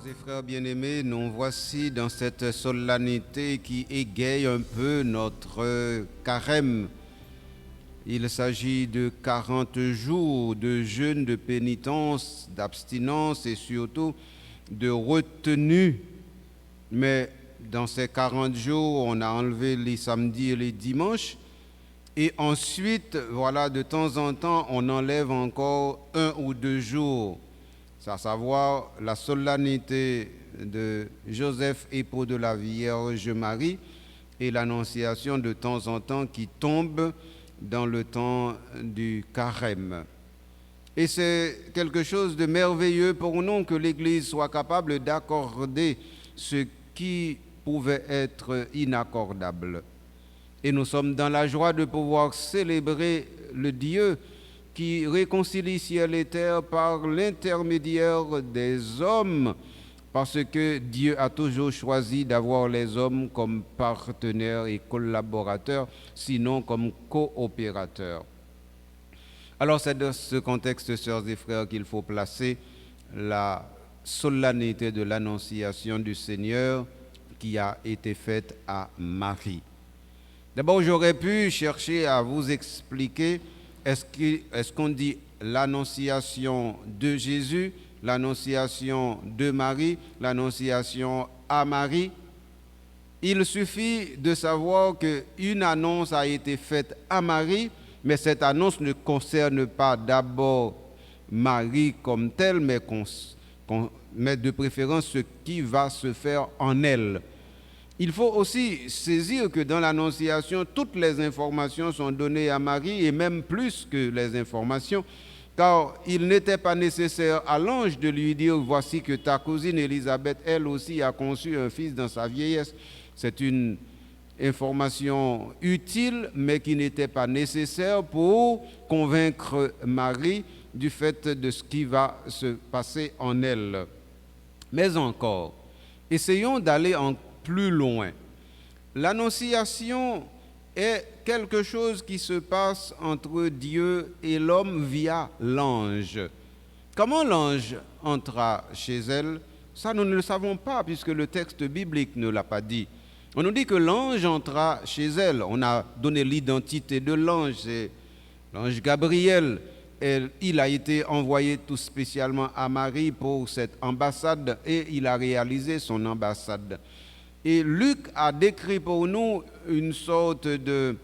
Sœurs et frères bien-aimés, nous voici dans cette solennité qui égaye un peu notre carême. Il s'agit de 40 jours de jeûne, de pénitence, d'abstinence et surtout de retenue. Mais dans ces 40 jours, on a enlevé les samedis et les dimanches. Et ensuite, voilà, de temps en temps, on enlève encore 1 ou 2 jours. C'est à savoir la solennité de Joseph, époux de la Vierge Marie, et l'annonciation de temps en temps qui tombe dans le temps du carême. Et c'est quelque chose de merveilleux pour nous que l'Église soit capable d'accorder ce qui pouvait être inaccordable. Et nous sommes dans la joie de pouvoir célébrer le Dieu qui réconcilie ciel et terre par l'intermédiaire des hommes, parce que Dieu a toujours choisi d'avoir les hommes comme partenaires et collaborateurs, sinon comme coopérateurs. Alors c'est dans ce contexte, sœurs et frères, qu'il faut placer la solennité de l'Annonciation du Seigneur qui a été faite à Marie. D'abord, j'aurais pu chercher à vous expliquer, est-ce qu'on dit l'annonciation de Jésus, l'annonciation de Marie, l'annonciation à Marie? Il suffit de savoir qu'une annonce a été faite à Marie, mais cette annonce ne concerne pas d'abord Marie comme telle, mais de préférence ce qui va se faire en elle. Il faut aussi saisir que dans l'Annonciation, toutes les informations sont données à Marie, et même plus que les informations, car il n'était pas nécessaire à l'ange de lui dire « Voici que ta cousine Élisabeth, elle aussi, a conçu un fils dans sa vieillesse ». C'est une information utile, mais qui n'était pas nécessaire pour convaincre Marie du fait de ce qui va se passer en elle. Mais encore, essayons d'aller en plus loin. L'annonciation est quelque chose qui se passe entre Dieu et l'homme via l'ange. Comment l'ange entra chez elle? Ça, nous ne le savons pas, puisque le texte biblique ne l'a pas dit. On nous dit que l'ange entra chez elle. On a donné l'identité de l'ange, c'est l'ange Gabriel. Il a été envoyé tout spécialement à Marie pour cette ambassade, et il a réalisé son ambassade. Et Luc a décrit pour nous une sorte de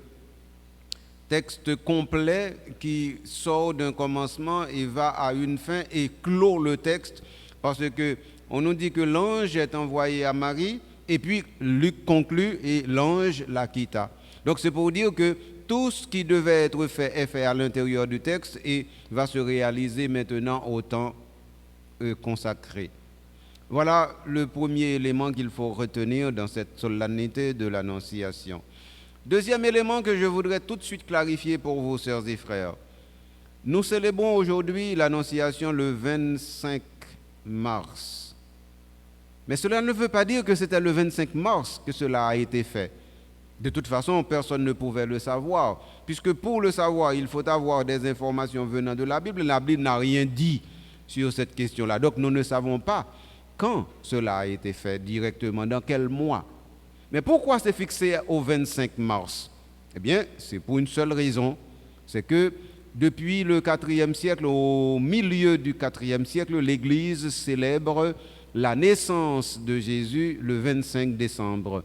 texte complet qui sort d'un commencement et va à une fin et clôt le texte, parce que on nous dit que l'ange est envoyé à Marie, et puis Luc conclut et l'ange la quitta. Donc c'est pour dire que tout ce qui devait être fait est fait à l'intérieur du texte et va se réaliser maintenant au temps consacré. Voilà le premier élément qu'il faut retenir dans cette solennité de l'Annonciation. Deuxième élément que je voudrais tout de suite clarifier pour vous, sœurs et frères. Nous célébrons aujourd'hui l'Annonciation le 25 mars. Mais cela ne veut pas dire que c'était le 25 mars que cela a été fait. De toute façon, personne ne pouvait le savoir, puisque pour le savoir, il faut avoir des informations venant de la Bible. La Bible n'a rien dit sur cette question-là. Donc nous ne savons pas quand cela a été fait directement, dans quel mois. Mais pourquoi c'est fixé au 25 mars? Eh bien, c'est pour une seule raison, c'est que depuis le IVe siècle, au milieu du IVe siècle, l'Église célèbre la naissance de Jésus le 25 décembre.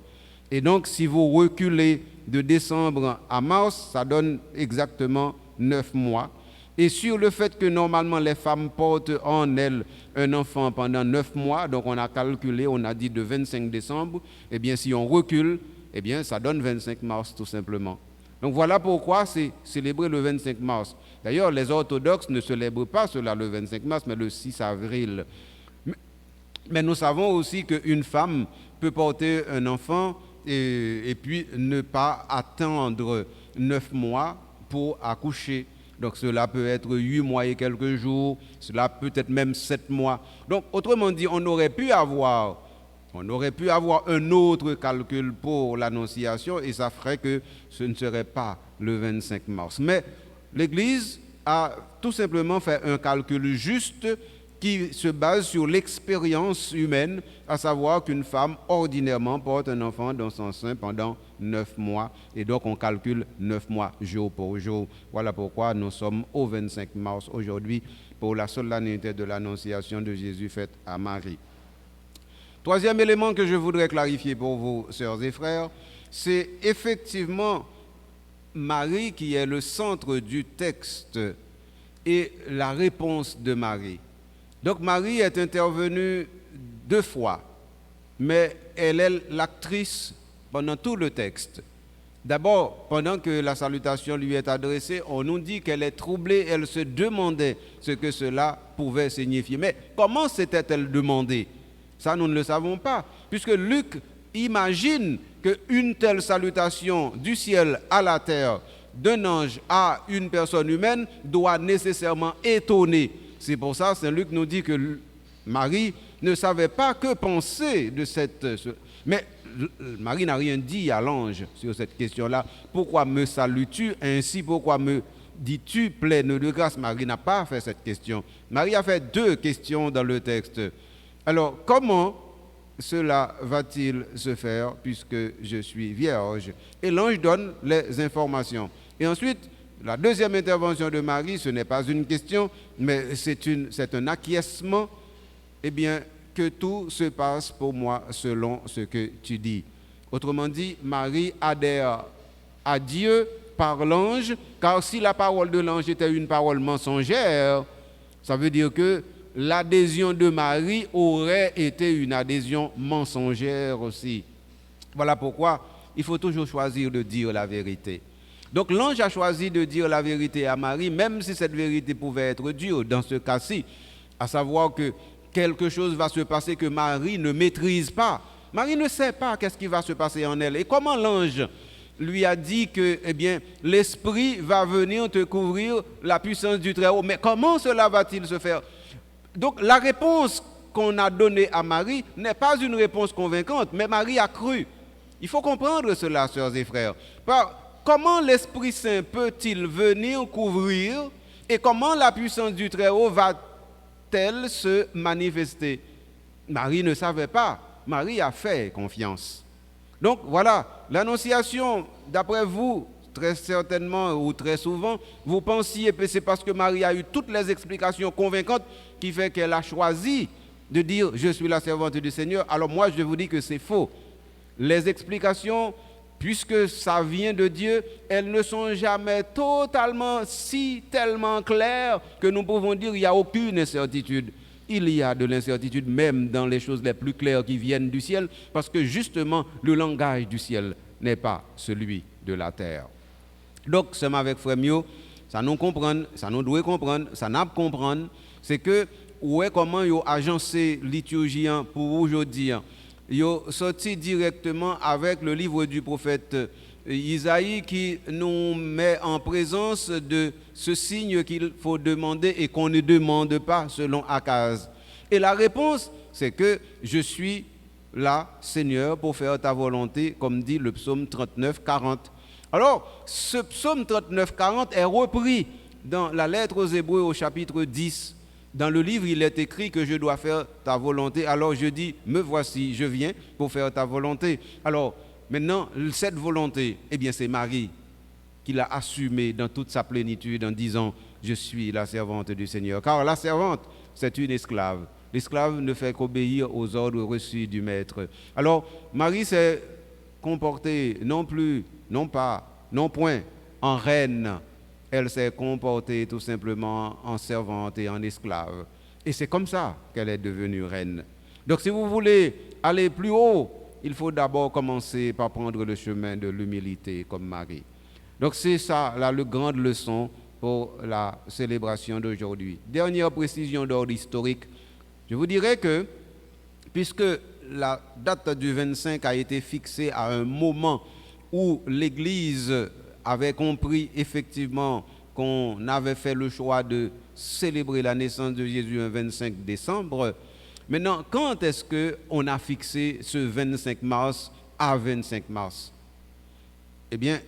Et donc, si vous reculez de décembre à mars, ça donne exactement 9 mois. Et sur le fait que normalement les femmes portent en elles un enfant pendant 9 mois, donc on a calculé, on a dit de 25 décembre, eh bien si on recule, eh bien ça donne 25 mars tout simplement. Donc voilà pourquoi c'est célébré le 25 mars. D'ailleurs, les orthodoxes ne célèbrent pas cela le 25 mars, mais le 6 avril. Mais nous savons aussi qu'une femme peut porter un enfant et puis ne pas attendre 9 mois pour accoucher. Donc cela peut être 8 mois et quelques jours, cela peut être même 7 mois. Donc autrement dit, on aurait pu avoir un autre calcul pour l'Annonciation et ça ferait que ce ne serait pas le 25 mars. Mais l'Église a tout simplement fait un calcul juste qui se base sur l'expérience humaine, à savoir qu'une femme ordinairement porte un enfant dans son sein pendant 9 mois. Et donc on calcule 9 mois jour pour jour. Voilà pourquoi nous sommes au 25 mars aujourd'hui pour la solennité de l'Annonciation de Jésus faite à Marie. Troisième élément que je voudrais clarifier pour vous, sœurs et frères, c'est effectivement Marie qui est le centre du texte et la réponse de Marie. Donc Marie est intervenue 2 fois, mais elle est l'actrice pendant tout le texte. D'abord, pendant que la salutation lui est adressée, on nous dit qu'elle est troublée, elle se demandait ce que cela pouvait signifier. Mais comment s'était-elle demandée? Ça, nous ne le savons pas, puisque Luc imagine qu'une telle salutation du ciel à la terre, d'un ange à une personne humaine, doit nécessairement étonner. C'est pour ça que Saint Luc nous dit que Marie ne savait pas que penser de cette... Mais Marie n'a rien dit à l'ange sur cette question-là. Pourquoi me salues-tu ainsi? Pourquoi me dis-tu pleine de grâce? Marie n'a pas fait cette question. Marie a fait 2 questions dans le texte. Alors, comment cela va-t-il se faire puisque je suis vierge? Et l'ange donne les informations. Et ensuite, la deuxième intervention de Marie, ce n'est pas une question, mais c'est un acquiescement. Eh bien, que tout se passe pour moi selon ce que tu dis. Autrement dit, Marie adhère à Dieu par l'ange, car si la parole de l'ange était une parole mensongère, ça veut dire que l'adhésion de Marie aurait été une adhésion mensongère aussi. Voilà pourquoi il faut toujours choisir de dire la vérité. Donc l'ange a choisi de dire la vérité à Marie, même si cette vérité pouvait être dure dans ce cas-ci, à savoir que quelque chose va se passer que Marie ne maîtrise pas. Marie ne sait pas qu'est-ce qui va se passer en elle. Et comment l'ange lui a dit que, eh bien, l'Esprit va venir te couvrir la puissance du Très-Haut. Mais comment cela va-t-il se faire? Donc la réponse qu'on a donnée à Marie n'est pas une réponse convaincante, mais Marie a cru. Il faut comprendre cela, sœurs et frères. Comment l'Esprit Saint peut-il venir couvrir et comment la puissance du Très-Haut va-t-elle se manifester? Marie ne savait pas. Marie a fait confiance. Donc voilà, l'annonciation, d'après vous, très certainement ou très souvent, vous pensiez que c'est parce que Marie a eu toutes les explications convaincantes qui fait qu'elle a choisi de dire « Je suis la servante du Seigneur ». Alors moi, je vous dis que c'est faux. Les explications, puisque ça vient de Dieu, elles ne sont jamais totalement, tellement claires que nous pouvons dire qu'il n'y a aucune incertitude. Il y a de l'incertitude même dans les choses les plus claires qui viennent du ciel, parce que justement, le langage du ciel n'est pas celui de la terre. Donc, c'est avec Frère Mio, ça nous comprendre, ça nous doit comprendre, ça n'a pas comprendre, c'est que, où est comment ils ont agencé liturgie pour aujourd'hui. Ils ont sorti directement avec le livre du prophète Isaïe qui nous met en présence de ce signe qu'il faut demander et qu'on ne demande pas selon Akaz. Et la réponse, c'est que je suis là, Seigneur, pour faire ta volonté, comme dit le psaume 39, 40. Alors, ce psaume 39, 40 est repris dans la lettre aux Hébreux au chapitre 10. Dans le livre, il est écrit que je dois faire ta volonté. Alors je dis, me voici, je viens pour faire ta volonté. Alors, maintenant, cette volonté, eh bien, c'est Marie qui l'a assumée dans toute sa plénitude en disant, je suis la servante du Seigneur. Car la servante, c'est une esclave. L'esclave ne fait qu'obéir aux ordres reçus du maître. Alors, Marie s'est comportée non point en reine. Elle s'est comportée tout simplement en servante et en esclave. Et c'est comme ça qu'elle est devenue reine. Donc si vous voulez aller plus haut, il faut d'abord commencer par prendre le chemin de l'humilité comme Marie. Donc c'est ça la grande leçon pour la célébration d'aujourd'hui. Dernière précision d'ordre historique. Je vous dirais que, puisque la date du 25 a été fixée à un moment où l'Église avait compris effectivement qu'on avait fait le choix de célébrer la naissance de Jésus un 25 décembre. Maintenant, quand est-ce qu'on a fixé ce 25 mars à 25 mars? Eh bien,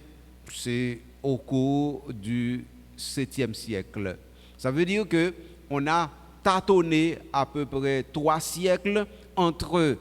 c'est au cours du 7e siècle. Ça veut dire qu'on a tâtonné à peu près 3 siècles entre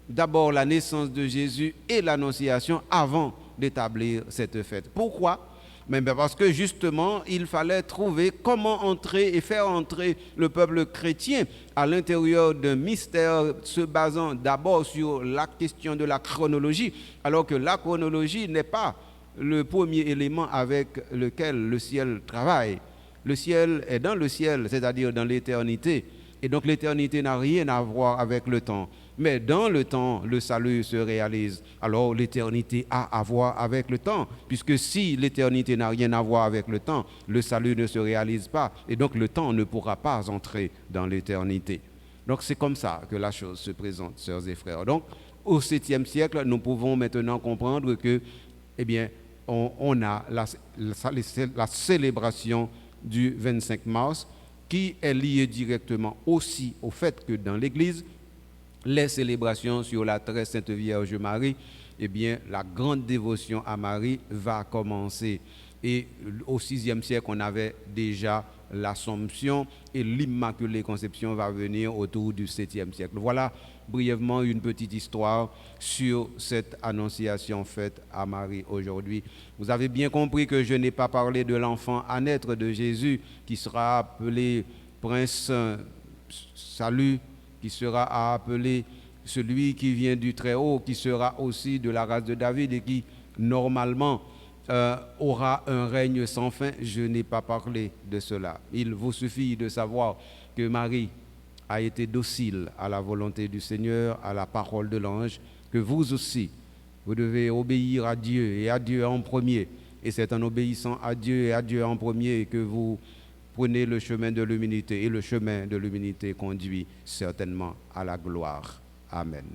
d'abord la naissance de Jésus et l'Annonciation avant d'établir cette fête. Pourquoi? Mais parce que justement, il fallait trouver comment entrer et faire entrer le peuple chrétien à l'intérieur d'un mystère se basant d'abord sur la question de la chronologie, alors que la chronologie n'est pas le premier élément avec lequel le ciel travaille. Le ciel est dans le ciel, c'est-à-dire dans l'éternité. Et donc l'éternité n'a rien à voir avec le temps. Mais dans le temps, le salut se réalise. Alors l'éternité a à voir avec le temps, puisque si l'éternité n'a rien à voir avec le temps, le salut ne se réalise pas. Et donc le temps ne pourra pas entrer dans l'éternité. Donc c'est comme ça que la chose se présente, sœurs et frères. Donc au 7e siècle, nous pouvons maintenant comprendre que, eh bien, on a la célébration du 25 mars qui est liée directement aussi au fait que dans l'Église, les célébrations sur la très sainte Vierge Marie, eh bien, la grande dévotion à Marie va commencer. Et au 6e siècle, on avait déjà l'Assomption et l'Immaculée Conception va venir autour du 7e siècle. Voilà brièvement une petite histoire sur cette annonciation faite à Marie aujourd'hui. Vous avez bien compris que je n'ai pas parlé de l'enfant à naître de Jésus qui sera appelé Prince Salut, qui sera appelé celui qui vient du Très-Haut, qui sera aussi de la race de David et qui normalement aura un règne sans fin. Je n'ai pas parlé de cela. Il vous suffit de savoir que Marie a été docile à la volonté du Seigneur, à la parole de l'ange, que vous aussi, vous devez obéir à Dieu et à Dieu en premier. Et c'est en obéissant à Dieu et à Dieu en premier que vous prenez le chemin de l'humilité. Et le chemin de l'humilité conduit certainement à la gloire. Amen.